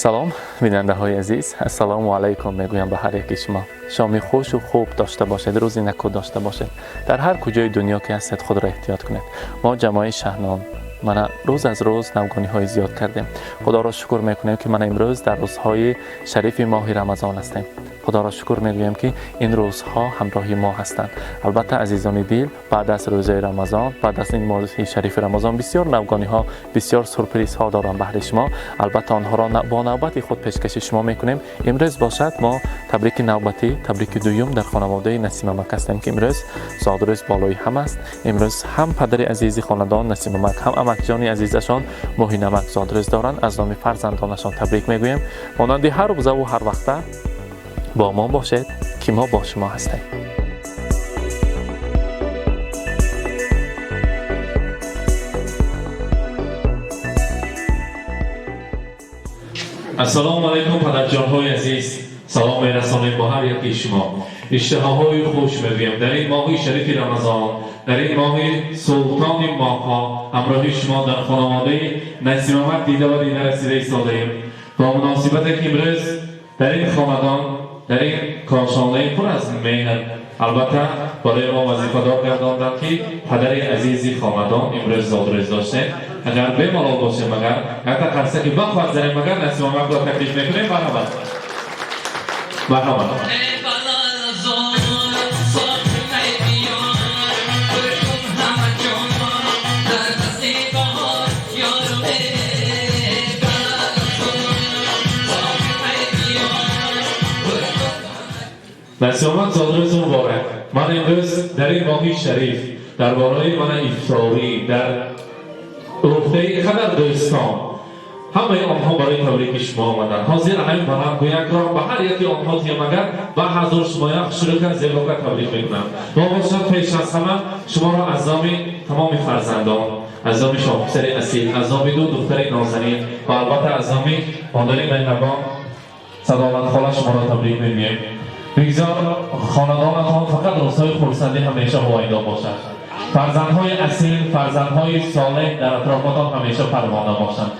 سلام بیننده های عزیز، السلام علیکم میگویم به هر یک شما. شامی خوش و خوب داشته باشید، روزی نکو داشته باشید. در هر کجای دنیا که هستید خود را احتیاط کنید. ما جماعت شهنام من روز از روز نوگانی های زیاد کردیم. خدا را شکر میکنیم که من امروز در روزهای شریف ماه رمضان هستیم. خدا را شکر میگویم که این روزها همراهی ما هستند. البته عزیزان دل، بعد از روزه رمضان، بعد از این ماه شریف رمضان بسیار نوگانی ها، بسیار سورپرایز ها دارم برای شما. البته آنها را با نوبت خود پیشکش شما میکنیم. امروز باشد ما تبریک نوبتی، تبریک دوم در خانواده نسیم مک هستیم که امروز زادروز بالای هم است. امروز هم پدر عزیز خاندان نسیم مک، هم امک جان عزیزشان ماهی نمک زادروز دارند. از نام فرزندانشان تبریک میگویم. مانند هر روزه و هر وقته با ما باشید که ما با شما هستیم. السلام علیکم پدرجان‌های عزیز، سلام می‌رسانیم با هر یکی شما. اشتهاهای خوش می‌گویم در این ماه شریف رمضان، در این ماه سلطان ماه‌ها، همراه شما در خانواده نسیم مک دیده و دیده رسیده ایستاده‌ایم. با مناسبت که امروز در این خاندان، در این کاشانه پر از مهر، البته برای ما وظیفه‌دار گرداندند که پدر عزیزی خاندان امروز زادروز داشته. اگر بمالال باشه مگر حتی قرصه که بخواد زنیم مگر نسیم مک را تکلیف میکنیم. مرحبا نسیم مک زادروز مبارک. من امروز در این ماه شریف درباره من افطاری در گفته خبر دوستان همه آنها برای تبریک شما آمدند. حاضر همین برام گویک را به هر یکی آنها مگر به حضور شما یک شروع زیبا تبریک میکنم. با باشد پیش از همه شما را از نام تمام فرزندان، از نام شاهپسر اصیل، از نام دو دختر نازنین و البته از نام مادر مهربان سعادت خاله شما را تبریک میگویم. بگذار خاندانتان فقط روزهای خرسندی همیشه هویدا باشد. فرزندهای اصیل، فرزندهای صالح در اطرافتان همیشه پروانه باشند.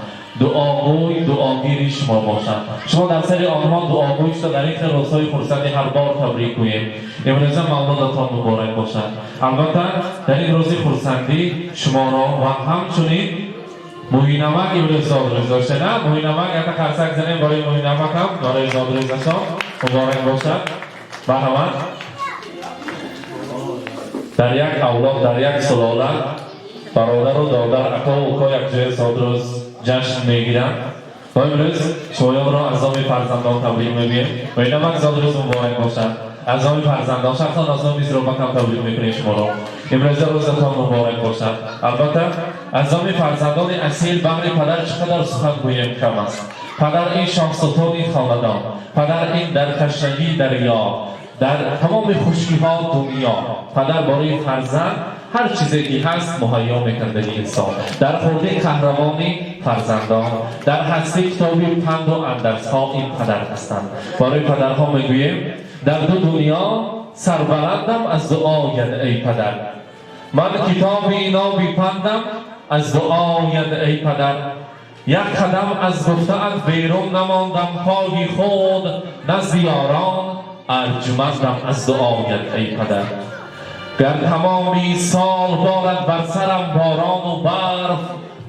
دعاگوی، دعاگیری شما باشند. شما در سر آنها دعاگوی شده در این روزهای خرسندی هر بار تبریک گوییم. امروز مولودتان مبارک باشد. البته در این روز خرسندی شما را و همچنین ماهی نمک امروز زادروز داشته. نه ماهی نمک یک قرصک زنیم برای ماهی نمک هم برای زادروزشان مبارک باشد. برحمت در یک اولاد، در یک سلاله برادر و دادر، اکا و اکا یک جای زادروز جشن میگیرند. و امروز شایان را از نام فرزندان تبریک میگویم. و این نمک زادروز مبارک باشد. از نام فرزندان شخصا از نام زیرابک هم تبریک میکنیم شما را. امروز روزتان مبارک باشد. البته از نام فرزندان اصیل بهر پدر چقدر سخن گوییم کم است. پدر این شاهستان خاندان، پدر این درکشندگی دریا، در تمام خشکی ها دنیا، پدر برای فرزند هر چیزی که هست مهیا میکنه در انسان. در خورده قهرمانی فرزندان، در هستی کتابی پند و اندرس ها این پدر هستند. برای پدرها میگوییم در دو دنیا سربلندم از دعایت ای پدر. من کتابی نابی پندم از دعایت ای پدر. یک قدم از گفته‌ات بیرون نماندم پای خود نزد یاران ارجمندم از دعایت ای پدر. گر تمامی سال بارد بر سرم باران و برف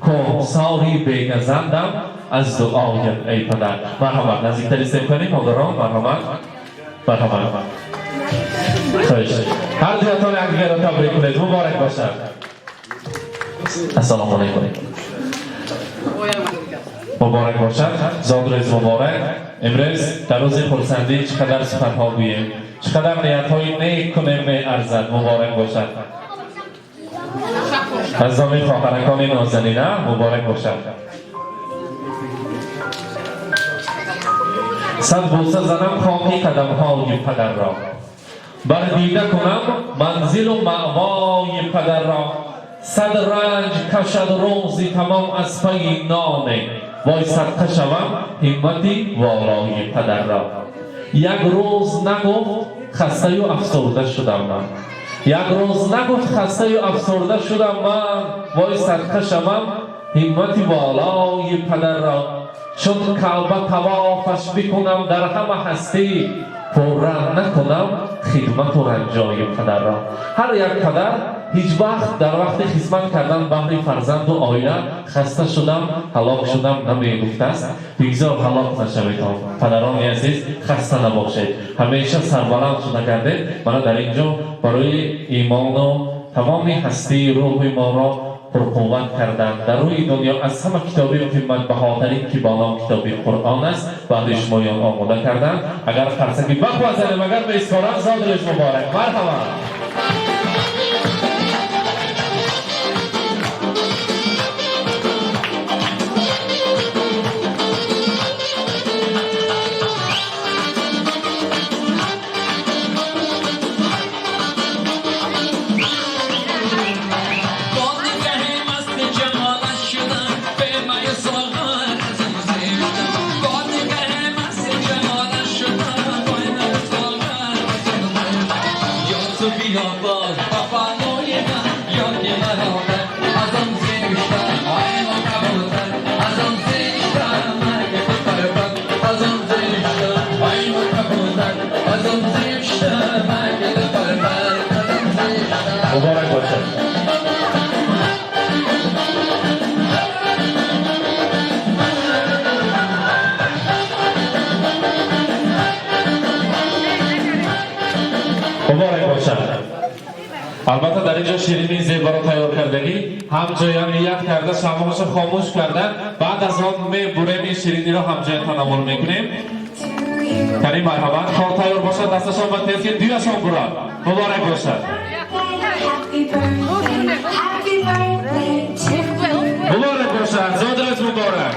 کوهساری بگزندم از دعایت ای پدر. مرحبا نزدیکتر استیم کنیم مادران. مرحبا خواهش هر جهتان یک دیگر را تبریک کنید. مبارک باشد. السلام علیکم. مبارک باشد. زادروز مبارک. امروز در روز خرسندی چقدر سخنها گوییم، چقدر نیت‌های نیک کنیم می‌ارزد. مبارک باشد. از نام خواهرکان نازنینه مبارک باشد. صد بوسه زنم خاکی قدم‌های پدر را، بر دیده کنم منزل و مأوای پدر را. صد رنج کشد روزی تمام از پی نان، وای صدقه شوم همتی والای پدر را. یک روز نگفت خسته و افسرده شدم من، یک روز نگفت خسته و افسرده شدم من، وای صدقه شوم همتی والای پدر را. شد کعبه طوافش بکنم در همه هستی پررنگ نکنم خدمت و رنجای پدر را. هر یک پدر هیچ وقت در وقت خدمت کردن بهر فرزند و عائله خسته شدم هلاک شدم نمیگفته است. بگذار هلاک نشوید پدران عزیز، خسته نباشید، همیشه سربلند شده گردید. من در اینجا برای ایمان و تمام هستی روح ما را پرقوت کردن در روی دنیا از همه کتابی قیمت بهاترین که با نام کتابی قرآن است بعد شمایان آماده کردن. اگر فرسکی بخوازنیم اگر به اسکارم زادرش مبارک. مرحبا. مبارک باشد. مبارک باشد. البته در اینجا شیرینی زیبا را تیار کردگی هم جای نیت کرده شمعش خاموش کردن. بعد از آن میبریم این شیرینی را هم جای تناول میکنیم. کریم مرحبا. تا تیار باشد دستشان با تیز که دیوشان براد. مبارک باشد. مبارک باشد. زادرت مبارک.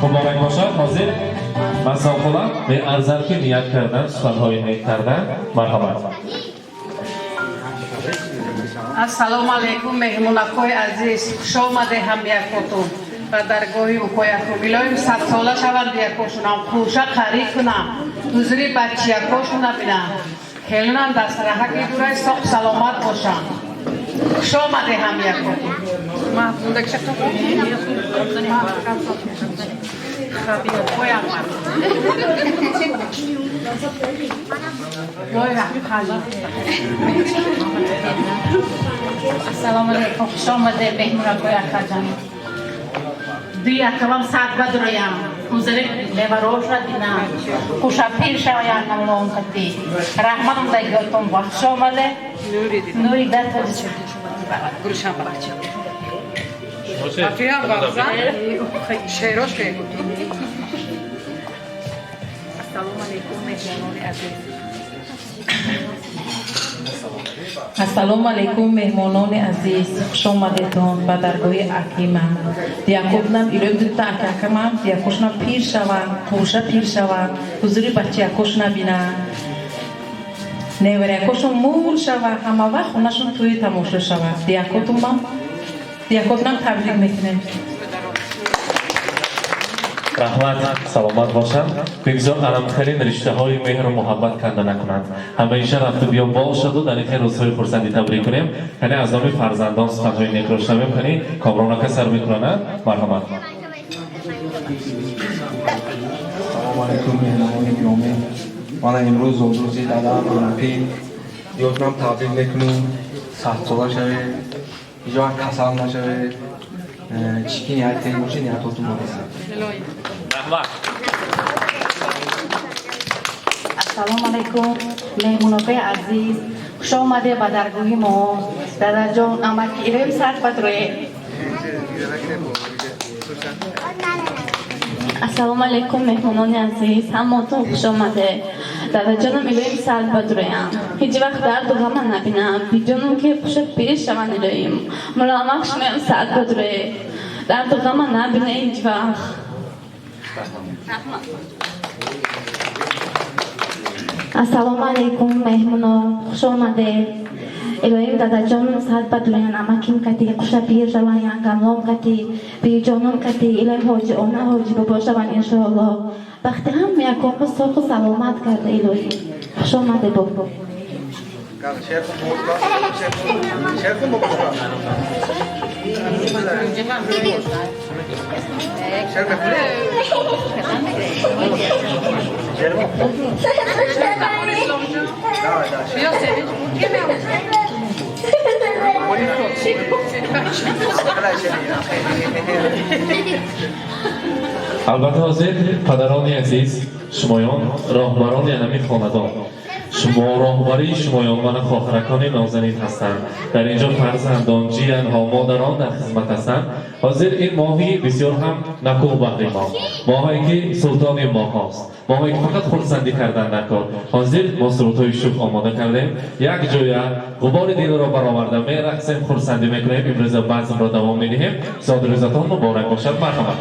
مبارک باشد. حاضر مسافلا به ارزد که نیت کردن سخنهای نیک کردن. مرحبا. Assalomu alaykum mehmonakhoy aziz, xush omade hamyakotun va dargohi ukoyakum. Ilohim sad sola shavand yakoshunam, khusha qarib kunam, huzuri bachyakoshuna binam. Khelunam dasraha ki duray sog' salomat boshan. Xush omade hamyakotun. Mahmudek shakka Assalomu alaykum, xush omaded mehmonakhoy akajon. Duy akavam sad badroyam, huzuri levarosh ra dinam, xushapir shavayan namlon kati. Rahmatum daygotum va xush omade. Nuri dar Gulshan bachcha. Afiya bagza sherosh begu. Assalomu alaykum mehmononi aziz. Assalomu alaykum mehmononi aziz, xush omadedon ба даргоҳи акимам. Диякобнам илоҳим дӯта акакамам, диякошнам пир шаванд, қӯша пир шаванд, ҳузури бачаякош набинанд. Невариякошон мул шаванд, ҳама вақт хонашон тӯи тамошо шаванд. Диякобнам табрик мекунем. رحمت سلامت باشند. بگذار علمترین رشته های مهر و محبت کنده نکنند. همیشه رفت و بیا باشد و در این روزهای خرسندی تبریک کنیم. یعنی از نام فرزندان سخنهای نیک را شنویم کنیم. کامران که سر میکنند. مرحمت. سلام علیکم مهمانان گرامی. من امروز روزی دادم پی دیوتنم تبریک میکنیم. سخت ساله شوید. اینجا کسل نشوید. چیکی نیت کنید باشید نیتاتون برسید. Assalomu alaykum mehmonakhoy aziz, xush omade ba dargohi mo. Dadajon amaki ilohim sad badroye. Assalomu alaykum mehmononi aziz, hammaton xush omade. Dadajonim ilohim sad badroyam. Hech vaqt dard و غم نبینم. بیجانم که خوشت پیش شوند ilohim. ملامت شمیم sad badroye. درد و غم نبینه هیچ وقت. Ассалому алейкум меҳмоно, хуш омадед. Илоҳим дадаҷонам сад ба дуоян амаким кати қушапир шаванд гамлом кати биҷонам кати илоҳи ҳоҷи она ҳоҷи бобо шаванд иншоаллоҳ. Вақти ҳама якома соҳу саломат карда илоҳӣ. Хуш омадед бобо. البته حاضر پدران عزیز، شمایان راهبران همین خاندان، شما راهبری شمایان من خواهرکان نازنین هستند. در اینجا فرزندان، جیان ها، مادران در خدمت هستند. حاضر این ماهی بسیار هم نکوه بهر ما، ماهی که سلطان ماه هاست، ماهی که فقط خرسندی کردن نکار. حاضر ما سرودهای شوق آماده کردیم، یک جای غبار دل را برآورده می‌رقصیم، خرسندی میکنیم. امروز بزم را دوام میدهیم. سال روزتان مبارک باشد. مرحبا.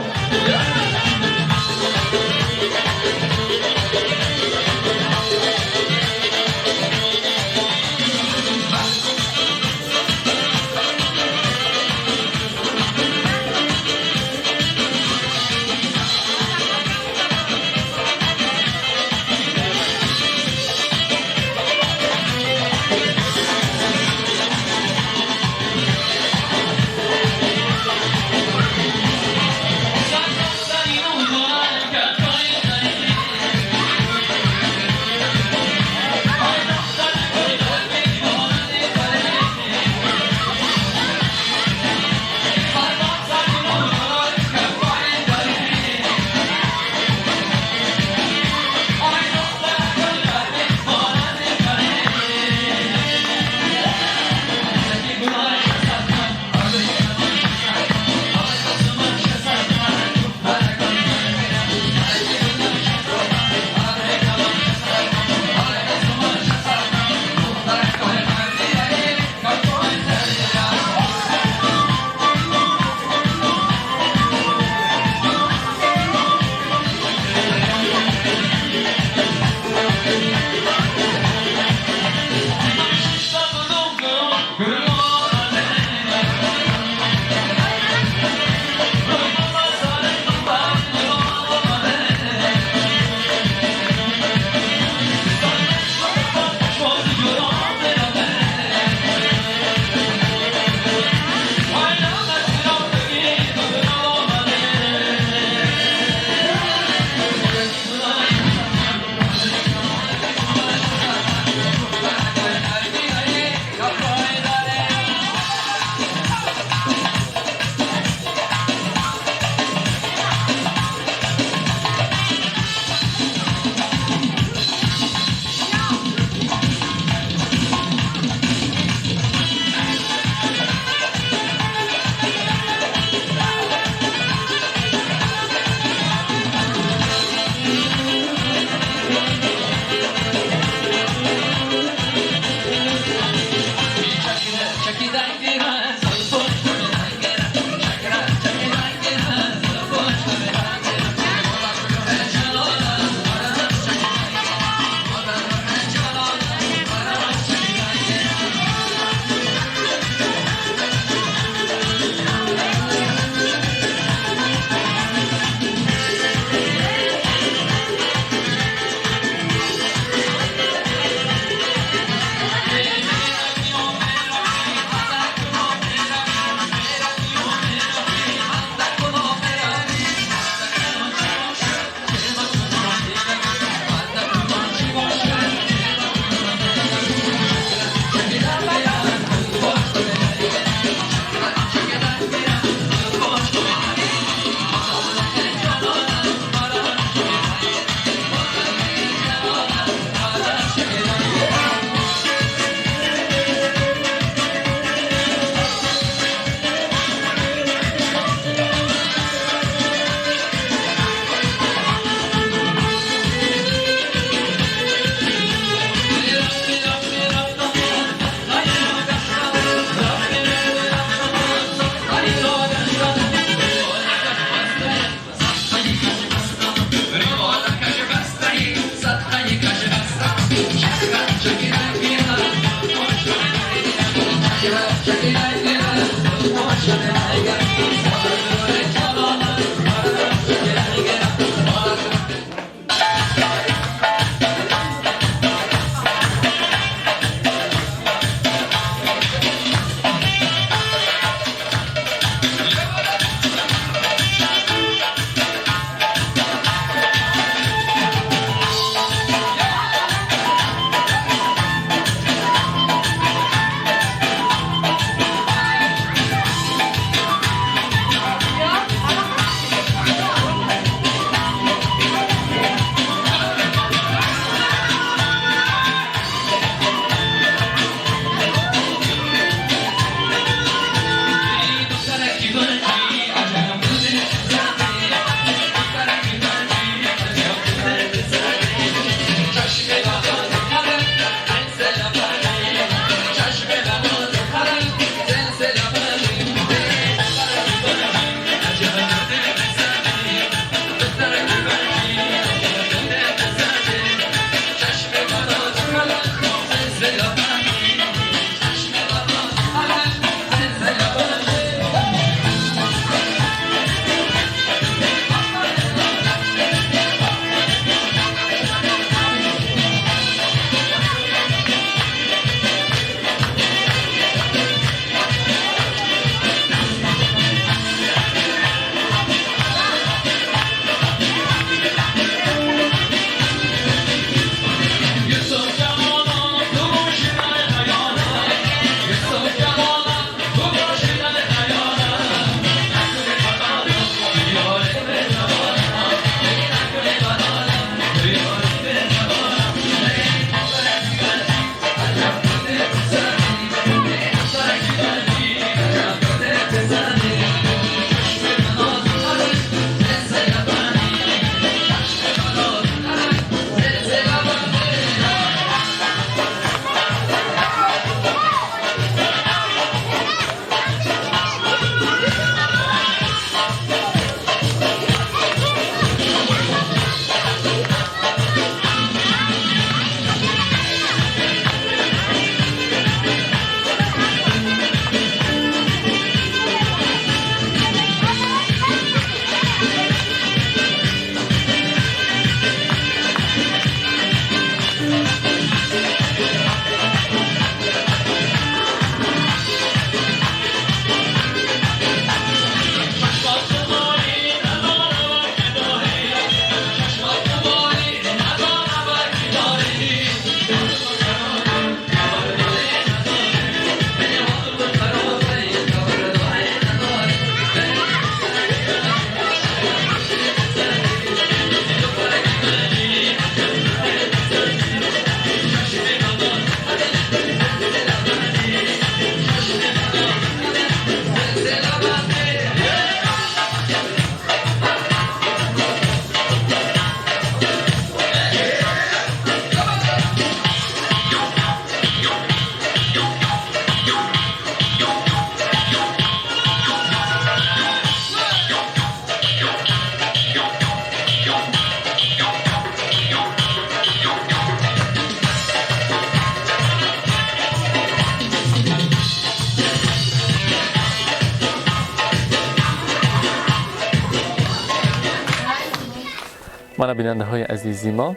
من بیننده های عزیزی ما،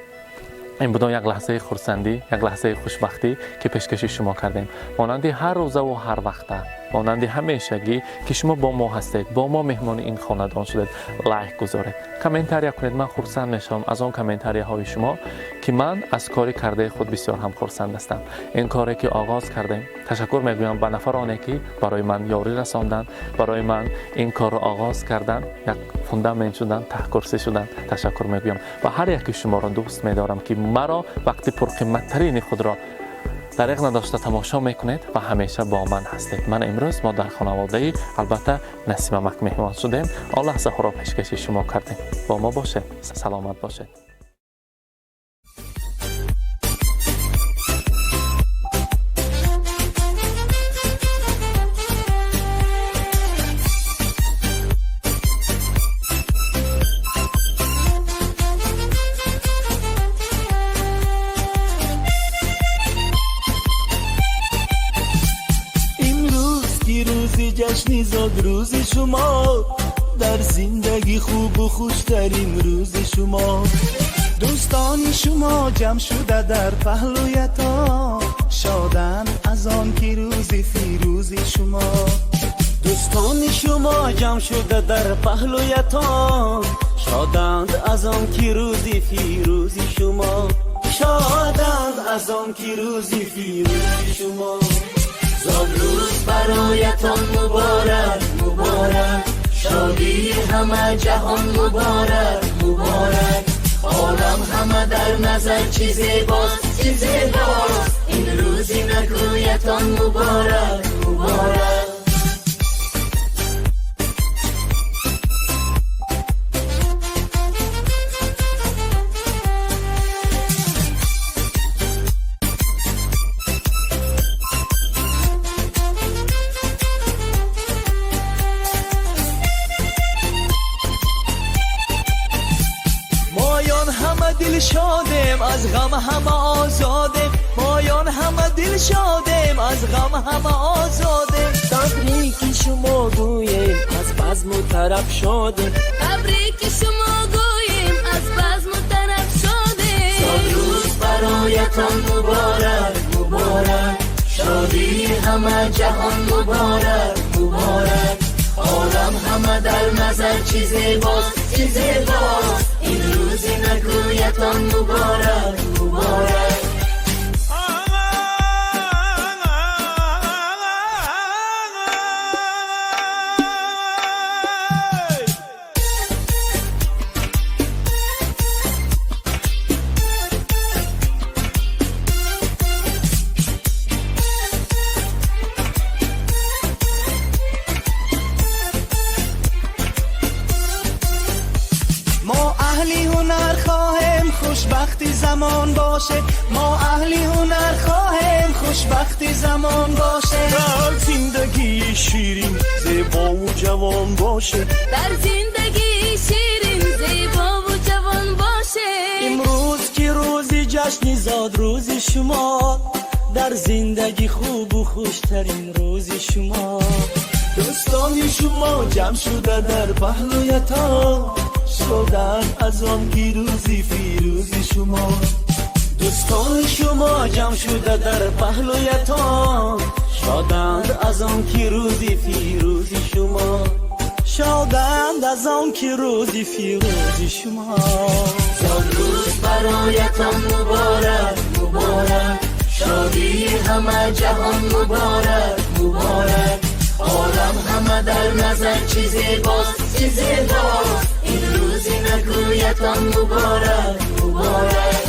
این بود یک لحظه خرسندی، یک لحظه خوشبختی که پیشکش شما کردیم. مانند هر روزه و هر وقته، مانند همیشگی که شما با ما هستید، با ما مهمان این خاندان شدید، لایک گذارید، کامنتاری کنید. من خرسند میشم از آن کامنتاری های شما که من از کاری کرده خود بسیار هم خرسند هستم. این کاری که آغاز کردیم، تشکر میگویم به نفرانی که برای من یاری رساندن، برای من این کار رو آغاز کردن، یک فوندامنت شدن، تحکرسی شدن. تشکر میگویم و هر یکی شما را دوست میدارم که مرا وقتی پرقیمت‌ترین خود را دریغ نداشته تماشا میکنید و همیشه با من هستید. من امروز ما در خانواده البته نسیمک مهمان شدیم. آن لحظه ها را پیشکش شما کردیم. با ما باشید، سلامت باشید. جشنی زاد روز شما، در زندگی خوب و خوشترین روز شما. دوستان شما جمع شده در پهلویتان، شادن از آن که روز فیروز شما. دوستان شما جمع شده در پهلویتان، شادند از آن که روز فیروز شما. شادند از آن که روز فیروز شما. زاد روز برایتان مبارک مبارک، شادی همه جهان مبارک مبارک. عالم همه در نظر چی زیباست چی زیباست، این روزی نگویتان مبارک مبارک. دل شادیم از غم همه آزادیم، مایان همه دل شادیم از غم همه آزادیم. تبریک شما گوییم از بزم و طرف شادیم، تبریک شما گوییم از بزم و طرف شادیم. صد روز برایتان مبارک مبارک، شادی همه جهان مبارک مبارک. عالم همه در نظر چی زیباست چی زیباست، این روزی نگویتان مبارک مبارک. خوشبختی زمان باشه، ما اهلی هنر خواهیم خوشبختی زمان باشه. در زندگی شیرین زیبا و جوان باشه، در زندگی شیرین زیبا و جوان باشه. امروز که روزی جشنی زاد روز شما، در زندگی خوب و خوشترین روز شما. دوستان شما جمع شده در پهلویتان، شادن از آن که روزی فیروز شما. دوستان شما جمع شده در پهلویتان، شادند از آن که روزی فیروز شما. شادند از آن که روزی فیروز شما. زاد روز برایتان مبارک مبارک، شادی همه جهان مبارک مبارک. عالم همه در نظر چی زیباست چی زیباست، این روزی نگویتان مبارک مبارک.